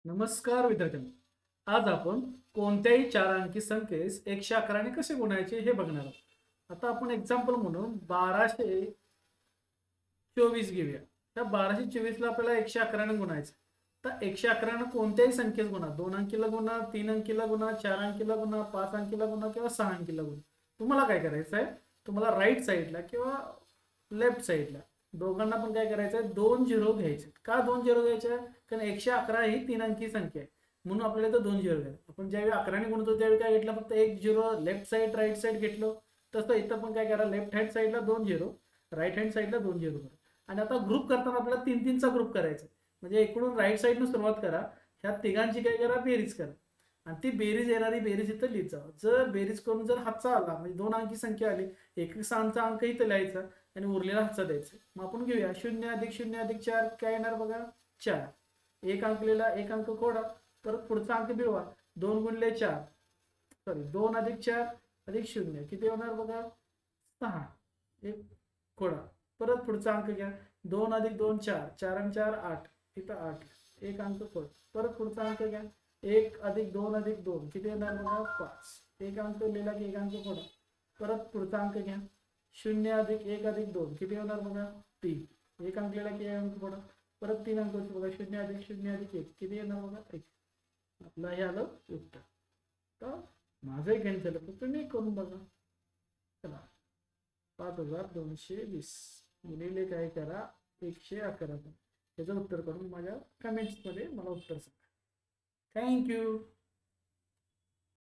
नमस्कार विद्यार्थ्यांनो. आज आपण कोणत्याही चार अंकी संख्येस 111 ने कसे गुणायचे हे बघणार आहोत. आता आपण एक्झाम्पल म्हणून 1224 घेऊया. त्या 1224 ला आपल्याला 111 ने गुणायचं. तर 111 ने कोणत्याही संख्येस गुणा, 2 अंकीला गुणा, 3 अंकीला गुणा, 4 अंकीला गुणा, 5 अंकीला गुणा किंवा 6 अंकीला गुणा. तुम्हाला काय करायचं आहे, तुम्हाला राईट साईडला किंवा लेफ्ट साईडला दोघांना पण काय करायचं आहे, 2 झिरो घ्यायचे. का 2 झिरो घ्यायचे? कारण 111 ही 3 अंकी संख्या आहे, म्हणून आपल्याला इथं 2 झिरो घ्यायचं. आपण ज्यावेळी 11 ने गुणतो त्यावेळी काय घेतलं, फक्त 1 zero left side right side घेतलं. तसं इथं पण काय करा, लेफ्ट हँड साईडला 2 झिरो, राईट हँड साईडला 2 झिरो करा. आणि आता ग्रुप करताना आपल्याला 3-3चा ग्रुप करायचा. म्हणजे इकडून राईट साईडनं सुरुवात करा, ह्या तिघांची काय करा, बेरीज करा. आणि ती बेरीज येणारी बेरीज इथं लिहित जावं. जर बेरीज करून जर हातचा आला, म्हणजे 2 अंकी संख्या आली, 1 अंक इथं लिहायचा आणि उरलेला हातचा द्यायचा. मग आपण घेऊया 0 अधिक 0 अधिक 4 काय येणार बघा, 4. 1 अंक लिहिला, 1 अंक खोडा, परत पुढचा अंक मिळवा. 2 गुणले 4, सॉरी 2 अधिक 4 अधिक 0 किती होणार बघा, 6. 1 खोडा, परत पुढचा अंक घ्या. 2 अधिक 2 4, 4 आणि 4 8, इथं 8. 1 अंक खोड, परत पुढचा अंक घ्या. 1 अधिक 2 अधिक 2 किती येणार बघा, 5. 1 अंक लिहिला की 1 अंक खोडा, परत पुढचा अंक घ्या. 0 अधिक 1 अधिक 2 किती होणार बघा, 3. 1 अंक लिहिला की 1 अंक खोडा, परत 3 अंक बघा. 0 अधिक 0 अधिक 1 किती येणार बघा, 1. आपलं हे आलं उत्तर. तर माझं एक गणित झालं, तर तुम्ही करून बघा. चला, 5220 गुणिले काय करा, 111. याचं उत्तर करून माझ्या कमेंट्समध्ये मला उत्तर सांगा. थँक्यू.